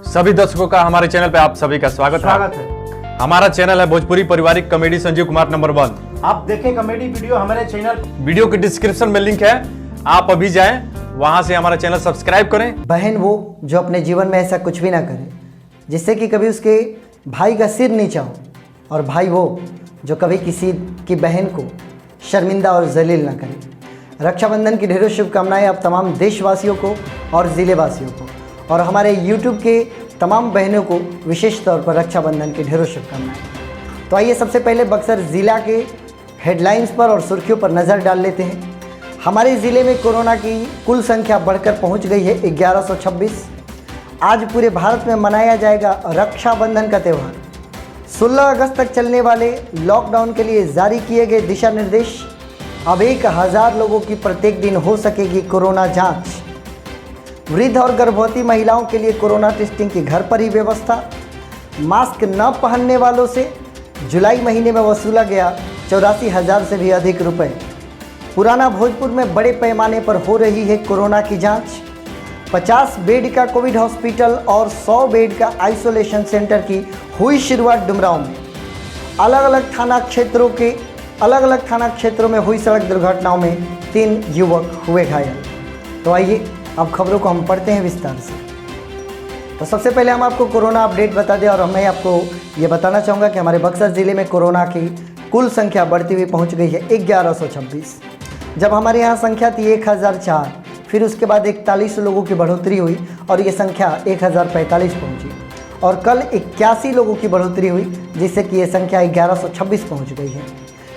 सभी दर्शकों का हमारे चैनल पे आप सभी का स्वागत है। हमारा चैनल है भोजपुरी पारिवारिक कॉमेडी संजीव कुमार नंबर 1। आप देखें कॉमेडी वीडियो हमारे चैनल, वीडियो के डिस्क्रिप्शन में लिंक है, आप अभी जाएं, वहां से हमारा चैनल सब्सक्राइब करें। बहन वो जो अपने जीवन में ऐसा कुछ भी ना करे जिससे कि कभी उसके भाई का सिर नीचा हो, और भाई वो जो कभी किसी की बहन को शर्मिंदा और जलील ना करे। रक्षाबंधन की ढेरों शुभकामनाएं आप तमाम देशवासियों को और ज़िलेवासियों को, और हमारे YouTube के तमाम बहनों को विशेष तौर पर रक्षाबंधन की ढेरों शुभकामनाएं। तो आइए सबसे पहले बक्सर ज़िला के हेडलाइंस पर और सुर्खियों पर नज़र डाल लेते हैं। हमारे ज़िले में कोरोना की कुल संख्या बढ़कर पहुंच गई है 1126। आज पूरे भारत में मनाया जाएगा रक्षाबंधन का त्यौहार। 16 अगस्त तक चलने वाले लॉकडाउन के लिए जारी किए गए दिशा निर्देश। अब 1000 लोगों की प्रत्येक दिन हो सकेगी कोरोना जांच। वृद्ध और गर्भवती महिलाओं के लिए कोरोना टेस्टिंग की घर पर ही व्यवस्था। मास्क न पहनने वालों से जुलाई महीने में वसूला गया 84,000 से भी अधिक रुपए। पुराना भोजपुर में बड़े पैमाने पर हो रही है कोरोना की जांच। 50 बेड का कोविड हॉस्पिटल और 100 बेड का आइसोलेशन सेंटर की हुई शुरुआत डुमरांव में। अलग अलग थाना क्षेत्रों में हुई सड़क दुर्घटनाओं में 3 युवक हुए घायल। तो आइए अब खबरों को हम पढ़ते हैं विस्तार से। तो सबसे पहले हम आपको कोरोना अपडेट बता दें, और मैं आपको ये बताना चाहूँगा कि हमारे बक्सर ज़िले में कोरोना की कुल संख्या बढ़ती हुई पहुँच गई है 1126। जब हमारे यहाँ संख्या थी 1004, फिर उसके बाद 41 लोगों की बढ़ोतरी हुई और ये संख्या 1045 पहुँची, और कल 81 लोगों की बढ़ोतरी हुई जिससे कि ये संख्या 1126 पहुँच गई है।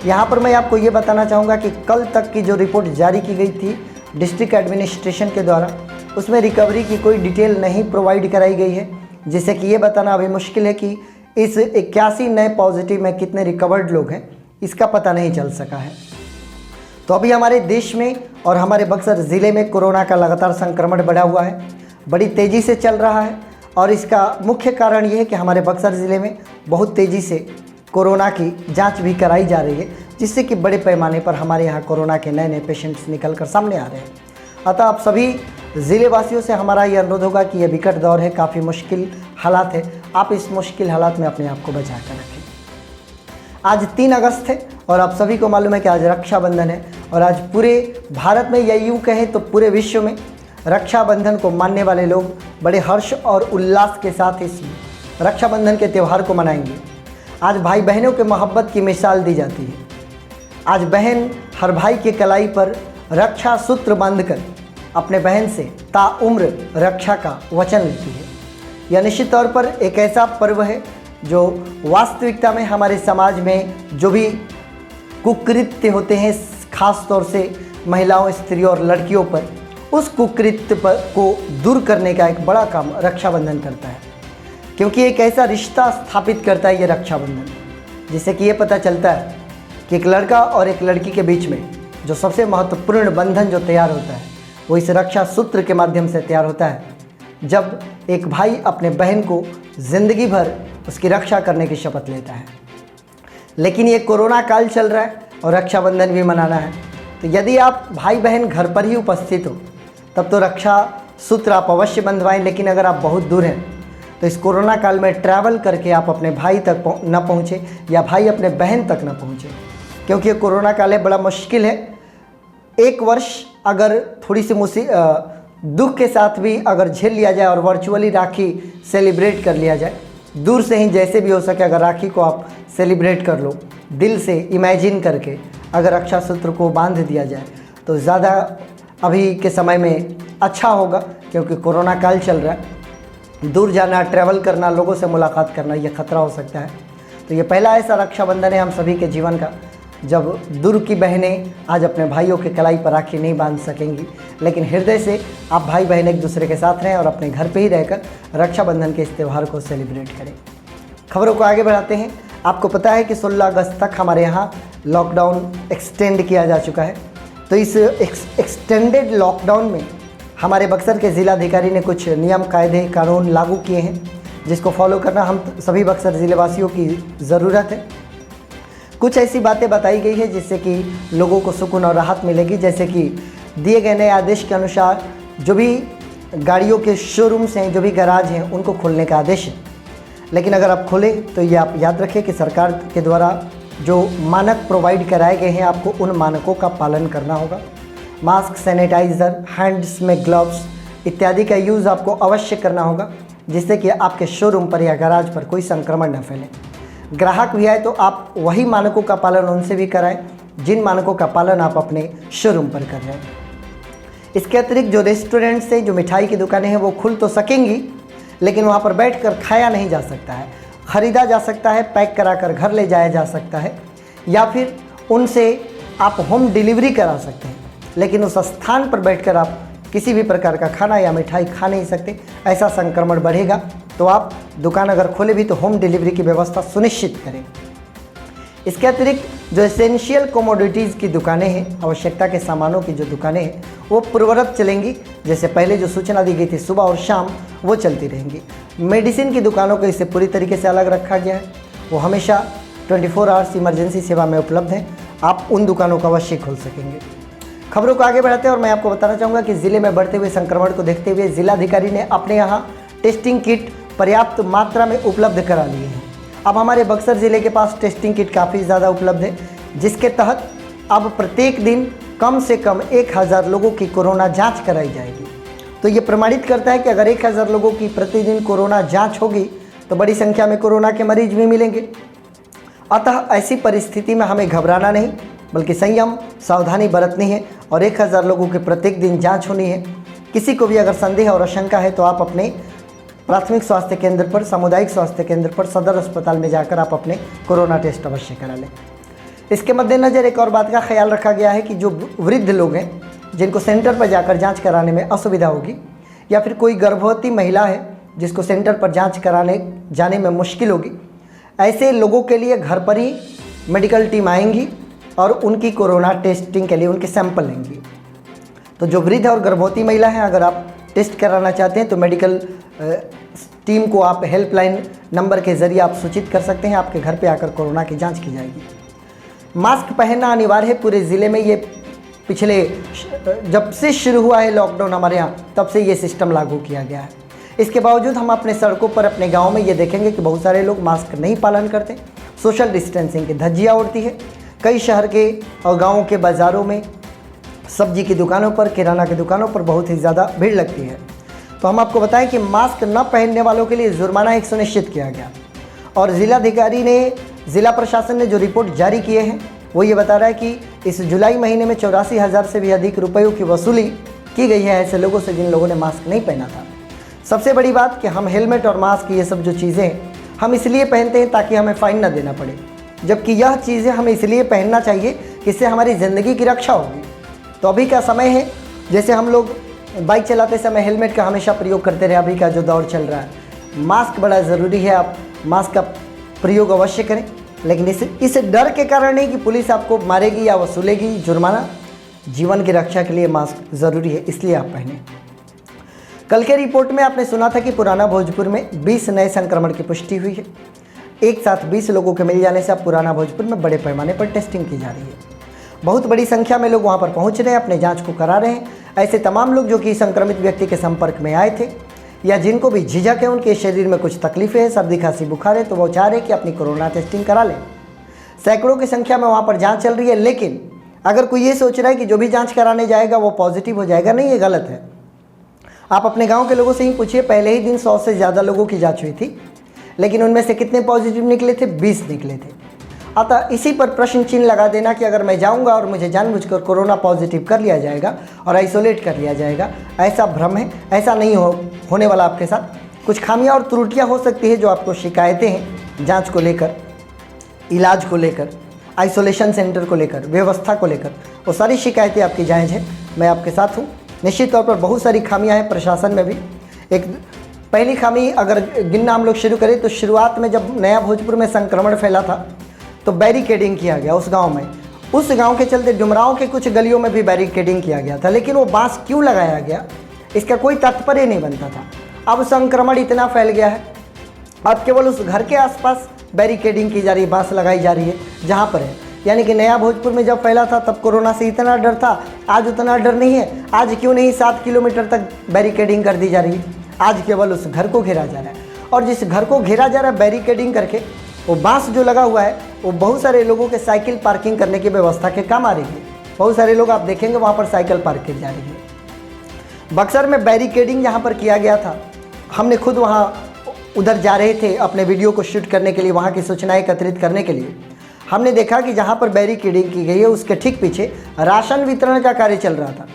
यहाँ पर मैं आपको ये बताना चाहूँगा कि कल तक की जो रिपोर्ट जारी की गई थी डिस्ट्रिक्ट एडमिनिस्ट्रेशन के द्वारा, उसमें रिकवरी की कोई डिटेल नहीं प्रोवाइड कराई गई है, जिससे कि ये बताना अभी मुश्किल है कि इस 81 नए पॉजिटिव में कितने रिकवर्ड लोग हैं, इसका पता नहीं चल सका है। तो अभी हमारे देश में और हमारे बक्सर ज़िले में कोरोना का लगातार संक्रमण बढ़ा हुआ है, बड़ी तेज़ी से चल रहा है, और इसका मुख्य कारण ये है कि हमारे बक्सर ज़िले में बहुत तेज़ी से कोरोना की जांच भी कराई जा रही है, जिससे कि बड़े पैमाने पर हमारे यहाँ कोरोना के नए नए पेशेंट्स निकल कर सामने आ रहे हैं। अतः आप सभी ज़िलेवासियों से हमारा ये अनुरोध होगा कि ये विकट दौर है, काफ़ी मुश्किल हालात है, आप इस मुश्किल हालात में अपने आप को बचा कर रखें। आज 3 अगस्त है और आप सभी को मालूम है कि आज रक्षाबंधन है, और आज पूरे भारत में या यूँ कहें तो पूरे विश्व में रक्षाबंधन को मानने वाले लोग बड़े हर्ष और उल्लास के साथ इस रक्षाबंधन के त्यौहार को मनाएंगे। आज भाई बहनों के मोहब्बत की मिसाल दी जाती है। आज बहन हर भाई के कलाई पर रक्षा सूत्र बांधकर अपने बहन से ताउम्र रक्षा का वचन लेती है। यह निश्चित तौर पर एक ऐसा पर्व है जो वास्तविकता में हमारे समाज में जो भी कुकृत्य होते हैं, खास तौर से महिलाओं, स्त्रियों और लड़कियों पर, उस कुकृत्य को दूर करने का एक बड़ा काम रक्षाबंधन करता है, क्योंकि एक ऐसा रिश्ता स्थापित करता है ये रक्षाबंधन, जिससे कि ये पता चलता है कि एक लड़का और एक लड़की के बीच में जो सबसे महत्वपूर्ण बंधन जो तैयार होता है वो इस रक्षा सूत्र के माध्यम से तैयार होता है, जब एक भाई अपने बहन को ज़िंदगी भर उसकी रक्षा करने की शपथ लेता है। लेकिन ये कोरोना काल चल रहा है और रक्षाबंधन भी मनाना है, तो यदि आप भाई बहन घर पर ही उपस्थित हो तब तो रक्षा सूत्र आप अवश्य बंधवाएं। लेकिन अगर आप बहुत दूर हैं तो इस कोरोना काल में ट्रैवल करके आप अपने भाई तक न पहुँचे या भाई अपने बहन तक न पहुँचे, क्योंकि ये कोरोना काल है, बड़ा मुश्किल है। 1 वर्ष अगर थोड़ी सी दुख के साथ भी अगर झेल लिया जाए और वर्चुअली राखी सेलिब्रेट कर लिया जाए, दूर से ही जैसे भी हो सके अगर राखी को आप सेलिब्रेट कर लो, दिल से इमेजिन करके अगर रक्षा सूत्र को बांध दिया जाए तो ज़्यादा अभी के समय में अच्छा होगा, क्योंकि कोरोना काल चल रहा है। दूर जाना, ट्रैवल करना, लोगों से मुलाकात करना, ये खतरा हो सकता है। तो ये पहला ऐसा रक्षाबंधन है हम सभी के जीवन का जब दूर की बहनें आज अपने भाइयों के कलाई पर राखी नहीं बांध सकेंगी, लेकिन हृदय से आप भाई बहन एक दूसरे के साथ रहें और अपने घर पे ही रहकर रक्षाबंधन के इस त्यौहार को सेलिब्रेट करें। खबरों को आगे बढ़ाते हैं। आपको पता है कि 16 अगस्त तक हमारे यहाँ लॉकडाउन एक्सटेंड किया जा चुका है। तो इस एक्सटेंडेड लॉकडाउन में हमारे बक्सर के ज़िलाधिकारी ने कुछ नियम, कायदे, कानून लागू किए हैं, जिसको फॉलो करना हम सभी बक्सर ज़िलेवासियों की ज़रूरत है। कुछ ऐसी बातें बताई गई है जिससे कि लोगों को सुकून और राहत मिलेगी, जैसे कि दिए गए नए आदेश के अनुसार जो भी गाड़ियों के शोरूम्स हैं, जो भी गैराज हैं, उनको खोलने का आदेश है। लेकिन अगर आप खोलें तो ये आप याद रखें कि सरकार के द्वारा जो मानक प्रोवाइड कराए गए हैं, आपको उन मानकों का पालन करना होगा। मास्क, सैनिटाइज़र, हैंड्स में ग्लव्स इत्यादि का यूज़ आपको अवश्य करना होगा, जिससे कि आपके शोरूम पर या गैराज पर कोई संक्रमण न फैले। ग्राहक भी आए तो आप वही मानकों का पालन उनसे भी कराएं जिन मानकों का पालन आप अपने शोरूम पर कर रहे हैं। इसके अतिरिक्त जो रेस्टोरेंट्स हैं, जो मिठाई की दुकानें हैं, वो खुल तो सकेंगी, लेकिन वहाँ पर बैठकर खाया नहीं जा सकता है। ख़रीदा जा सकता है, पैक कराकर घर ले जाया जा सकता है, या फिर उनसे आप होम डिलीवरी करा सकते हैं, लेकिन उस स्थान पर बैठकर आप किसी भी प्रकार का खाना या मिठाई खा नहीं सकते। ऐसा संक्रमण बढ़ेगा, तो आप दुकान अगर खोले भी तो होम डिलीवरी की व्यवस्था सुनिश्चित करें। इसके अतिरिक्त जो एसेंशियल कमोडिटीज़ की दुकानें हैं, आवश्यकता के सामानों की जो दुकानें हैं, वो पूर्ववत चलेंगी। जैसे पहले जो सूचना दी गई थी सुबह और शाम, वो चलती रहेंगी। मेडिसिन की दुकानों को इससे पूरी तरीके से अलग रखा गया है, वो हमेशा 24 आवर्स इमरजेंसी सेवा में उपलब्ध हैं। आप उन दुकानों को अवश्य खोल सकेंगे। खबरों को आगे बढ़ाते हैं और मैं आपको बताना चाहूँगा कि ज़िले में बढ़ते हुए संक्रमण को देखते हुए जिलाधिकारी ने अपने यहाँ टेस्टिंग किट पर्याप्त मात्रा में उपलब्ध करा लिए हैं। अब हमारे बक्सर ज़िले के पास टेस्टिंग किट काफ़ी ज़्यादा उपलब्ध है, जिसके तहत अब प्रत्येक दिन कम से कम 1000 लोगों की कोरोना जांच कराई जाएगी। तो ये प्रमाणित करता है कि अगर 1000 लोगों की प्रतिदिन कोरोना जांच होगी तो बड़ी संख्या में कोरोना के मरीज भी मिलेंगे। अतः ऐसी परिस्थिति में हमें घबराना नहीं, बल्कि संयम, सावधानी बरतनी है और 1000 लोगों की प्रत्येक दिन जाँच होनी है। किसी को भी अगर संदेह और आशंका है तो आप अपने प्राथमिक स्वास्थ्य केंद्र पर, सामुदायिक स्वास्थ्य केंद्र पर, सदर अस्पताल में जाकर आप अपने कोरोना टेस्ट अवश्य करा लें। इसके मद्देनज़र एक और बात का ख्याल रखा गया है कि जो वृद्ध लोग हैं, जिनको सेंटर पर जाकर जांच कराने में असुविधा होगी, या फिर कोई गर्भवती महिला है जिसको सेंटर पर जांच कराने जाने में मुश्किल होगी, ऐसे लोगों के लिए घर पर ही मेडिकल टीम आएंगी और उनकी कोरोना टेस्टिंग के लिए उनके सैंपल लेंगी। तो जो वृद्ध और गर्भवती महिला हैं, अगर आप टेस्ट कराना चाहते हैं तो मेडिकल टीम को आप हेल्पलाइन नंबर के ज़रिए आप सूचित कर सकते हैं। आपके घर पे आकर कोरोना की जांच की जाएगी। मास्क पहनना अनिवार्य है पूरे ज़िले में। ये पिछले जब से शुरू हुआ है लॉकडाउन हमारे यहाँ, तब से ये सिस्टम लागू किया गया है। इसके बावजूद हम अपने सड़कों पर, अपने गाँव में ये देखेंगे कि बहुत सारे लोग मास्क नहीं पालन करते, सोशल डिस्टेंसिंग की धज्जियाँ उड़ती है। कई शहर के और गाँवों के बाज़ारों में, सब्जी की दुकानों पर, किराना की दुकानों पर बहुत ही ज़्यादा भीड़ लगती है। तो हम आपको बताएं कि मास्क न पहनने वालों के लिए जुर्माना एक सुनिश्चित किया गया और जिलाधिकारी ने, जिला प्रशासन ने जो रिपोर्ट जारी किए हैं वो ये बता रहा है कि इस जुलाई महीने में 84,000 से भी अधिक रुपयों की वसूली की गई है ऐसे लोगों से जिन लोगों ने मास्क नहीं पहना था। सबसे बड़ी बात कि हम हेलमेट और मास्क, ये सब जो चीज़ें हम इसलिए पहनते हैं ताकि हमें फ़ाइन न देना पड़े, जबकि यह चीज़ें हमें इसलिए पहनना चाहिए कि इससे हमारी ज़िंदगी की रक्षा होगी। तो अभी का समय है, जैसे हम लोग बाइक चलाते समय हेलमेट का हमेशा प्रयोग करते रहे, अभी का जो दौर चल रहा है, मास्क बड़ा ज़रूरी है। आप मास्क का प्रयोग अवश्य करें, लेकिन इस डर के कारण नहीं कि पुलिस आपको मारेगी या वसूलेगी जुर्माना। जीवन की रक्षा के लिए मास्क ज़रूरी है, इसलिए आप पहने। कल के रिपोर्ट में आपने सुना था कि पुराना भोजपुर में 20 नए संक्रमण की पुष्टि हुई है। एक साथ 20 लोगों के मिल जाने से अब पुराना भोजपुर में बड़े पैमाने पर टेस्टिंग की जा रही है। बहुत बड़ी संख्या में लोग वहां पर पहुंच रहे हैं, अपने जांच को करा रहे हैं। ऐसे तमाम लोग जो कि संक्रमित व्यक्ति के संपर्क में आए थे या जिनको भी झिझक है, उनके शरीर में कुछ तकलीफें हैं, सर्दी खांसी बुखार है, तो वो चाह रहे हैं कि अपनी कोरोना टेस्टिंग करा लें। सैकड़ों की संख्या में वहाँ पर जाँच चल रही है। लेकिन अगर कोई ये सोच रहा है कि जो भी जाँच कराने जाएगा वो पॉजिटिव हो जाएगा, नहीं, ये गलत है। आप अपने गाँव के लोगों से ही पूछिए, पहले ही दिन 100 से ज़्यादा लोगों की जाँच हुई थी, लेकिन उनमें से कितने पॉजिटिव निकले थे? 20 निकले थे। अतः इसी पर प्रश्न चिन्ह लगा देना कि अगर मैं जाऊंगा और मुझे जानबूझकर कोरोना पॉजिटिव कर लिया जाएगा और आइसोलेट कर लिया जाएगा, ऐसा भ्रम है। ऐसा नहीं होने वाला आपके साथ। कुछ खामियां और त्रुटियां हो सकती है जो आपको शिकायतें हैं जांच को लेकर, इलाज को लेकर, आइसोलेशन सेंटर को लेकर, व्यवस्था को लेकर, वो सारी शिकायतें आपकी जायज़ है। मैं आपके साथ हूँ। निश्चित तौर पर बहुत सारी खामियाँ हैं प्रशासन में भी। एक पहली खामी अगर गिनना हम लोग शुरू करें तो शुरुआत में जब नया भोजपुर में संक्रमण फैला था तो बैरिकेडिंग किया गया उस गांव में। उस गांव के चलते डुमरांव के कुछ गलियों में भी बैरिकेडिंग किया गया था, लेकिन वो बांस क्यों लगाया गया इसका कोई तात्पर्य नहीं बनता था। अब संक्रमण इतना फैल गया है, अब केवल उस घर के आसपास बैरिकेडिंग की जा रही है, बांस लगाई जा रही है जहाँ पर है। यानी कि नया भोजपुर में जब फैला था तब कोरोना से इतना डर था, आज उतना डर नहीं है। आज क्यों नहीं 7 किलोमीटर तक बैरिकेडिंग कर दी जा रही है, आज केवल उस घर को घेरा जा रहा है। और जिस घर को घेरा जा रहा है बैरिकेडिंग करके, वो बांस जो लगा हुआ है वो बहुत सारे लोगों के साइकिल पार्किंग करने की व्यवस्था के काम आ रही है। बहुत सारे लोग आप देखेंगे वहाँ पर साइकिल पार्क की जा रही है। बक्सर में बैरिकेडिंग यहाँ पर किया गया था, हमने खुद वहाँ उधर जा रहे थे अपने वीडियो को शूट करने के लिए, वहाँ की सूचनाएं एकत्रित करने के लिए। हमने देखा कि जहाँ पर बैरिकेडिंग की गई है उसके ठीक पीछे राशन वितरण का कार्य चल रहा था।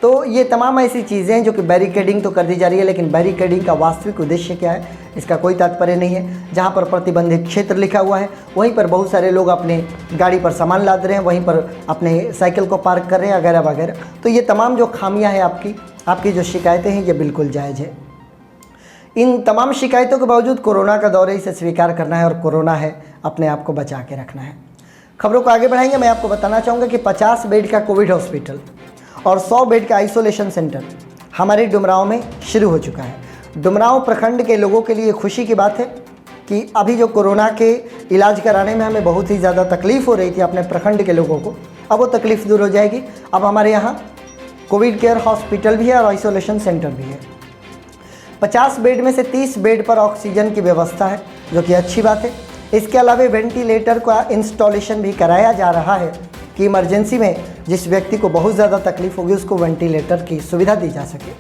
तो ये तमाम ऐसी चीज़ें हैं जो कि बैरिकेडिंग तो कर दी जा रही है, लेकिन बैरिकेडिंग का वास्तविक उद्देश्य क्या है इसका कोई तात्पर्य नहीं है। जहाँ पर प्रतिबंधित क्षेत्र लिखा हुआ है वहीं पर बहुत सारे लोग अपने गाड़ी पर सामान लाद रहे हैं, वहीं पर अपने साइकिल को पार्क कर रहे हैं वगैरह वगैरह। तो ये तमाम जो खामियाँ हैं आपकी जो शिकायतें हैं ये बिल्कुल जायज़ है। इन तमाम शिकायतों के बावजूद कोरोना का दौर है, इसे स्वीकार करना है और कोरोना है अपने आप को बचा के रखना है। खबरों को आगे बढ़ाएंगे। मैं आपको बताना चाहूँगा कि 50 बेड का कोविड हॉस्पिटल और 100 बेड का आइसोलेशन सेंटर हमारे डुमरांव में शुरू हो चुका है। डुमरांव प्रखंड के लोगों के लिए खुशी की बात है कि अभी जो कोरोना के इलाज कराने में हमें बहुत ही ज़्यादा तकलीफ़ हो रही थी अपने प्रखंड के लोगों को, अब वो तकलीफ़ दूर हो जाएगी। अब हमारे यहाँ कोविड केयर हॉस्पिटल भी है और आइसोलेशन सेंटर भी है। 50 बेड में से 30 बेड पर ऑक्सीजन की व्यवस्था है, जो कि अच्छी बात है। इसके अलावा वेंटिलेटर का इंस्टॉलेशन भी कराया जा रहा है कि इमरजेंसी में जिस व्यक्ति को बहुत ज़्यादा तकलीफ होगी उसको वेंटिलेटर की सुविधा दी जा सके।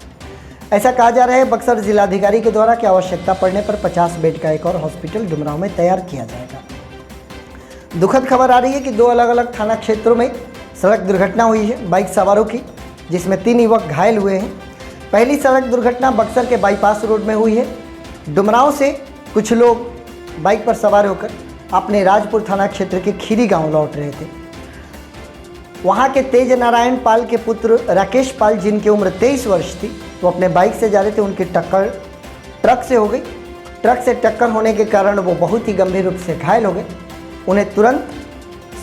ऐसा कहा जा रहा है बक्सर जिलाधिकारी के द्वारा कि आवश्यकता पड़ने पर 50 बेड का एक और हॉस्पिटल डुमरांव में तैयार किया जाएगा। दुखद खबर आ रही है कि 2 अलग अलग थाना क्षेत्रों में सड़क दुर्घटना हुई है बाइक सवारों की, जिसमें 3 युवक घायल हुए हैं। पहली सड़क दुर्घटना बक्सर के बाईपास रोड में हुई है। डुमरांव से कुछ लोग बाइक पर सवार होकर अपने राजपुर थाना क्षेत्र के खीरी गांव लौट रहे थे। वहां के तेज नारायण पाल के पुत्र राकेश पाल, जिनकी उम्र 23 वर्ष थी, वो अपने बाइक से जा रहे थे, उनकी टक्कर ट्रक से हो गई। ट्रक से टक्कर होने के कारण वो बहुत ही गंभीर रूप से घायल हो गए। उन्हें तुरंत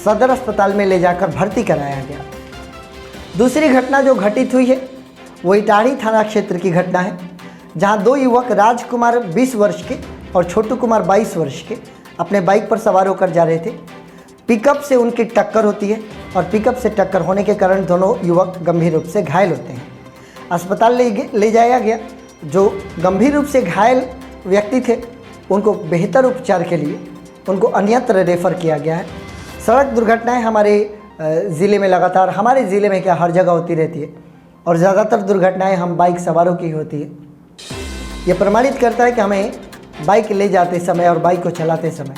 सदर अस्पताल में ले जाकर भर्ती कराया गया। दूसरी घटना जो घटित हुई है वो इटाढ़ी थाना क्षेत्र की घटना है, जहां 2 युवक राजकुमार 20 वर्ष के और छोटू कुमार 22 वर्ष के अपने बाइक पर सवार होकर जा रहे थे। पिकअप से उनकी टक्कर होती है और पिकअप से टक्कर होने के कारण दोनों युवक गंभीर रूप से घायल होते हैं। अस्पताल ले जाया गया। जो गंभीर रूप से घायल व्यक्ति थे उनको बेहतर उपचार के लिए उनको अन्यत्र रेफ़र किया गया है। सड़क दुर्घटनाएं हमारे ज़िले में लगातार, हमारे ज़िले में क्या हर जगह होती रहती है और ज़्यादातर दुर्घटनाएं हम बाइक सवारों की होती है। ये प्रमाणित करता है कि हमें बाइक ले जाते समय और बाइक को चलाते समय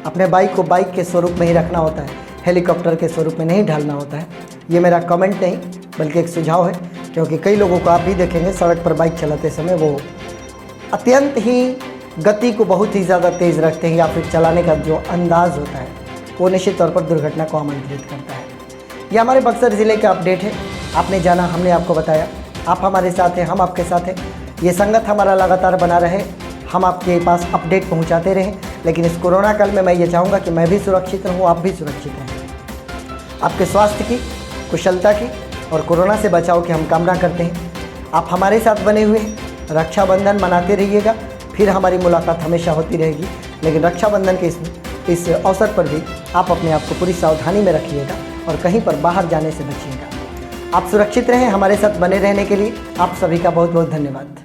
अपने बाइक को बाइक के स्वरूप में ही रखना होता है, हेलीकॉप्टर के स्वरूप में नहीं ढालना होता है। ये मेरा कमेंट नहीं बल्कि एक सुझाव है, क्योंकि कई लोगों को आप भी देखेंगे सड़क पर बाइक चलाते समय वो अत्यंत ही गति को बहुत ही ज़्यादा तेज़ रखते हैं, या फिर चलाने का जो अंदाज़ होता है वो निश्चित तौर पर दुर्घटना को आमंत्रित करता है। ये हमारे बक्सर ज़िले का अपडेट है। आपने जाना, हमने आपको बताया, आप हमारे साथ हैं, हम आपके साथ हैं। ये संगत हमारा लगातार बना रहे, हम आपके पास अपडेट पहुंचाते रहें। लेकिन इस कोरोना काल में मैं ये चाहूँगा कि मैं भी सुरक्षित रहूँ, आप भी सुरक्षित रहें। आपके स्वास्थ्य की, कुशलता की और कोरोना से बचाव की हम कामना करते हैं। आप हमारे साथ बने हुए हैं। रक्षाबंधन मनाते रहिएगा, फिर हमारी मुलाकात हमेशा होती रहेगी। लेकिन रक्षाबंधन के इस अवसर पर भी आप अपने आप को पूरी सावधानी में रखिएगा और कहीं पर बाहर जाने से बचिएगा। आप सुरक्षित रहें। हमारे साथ बने रहने के लिए आप सभी का बहुत बहुत धन्यवाद।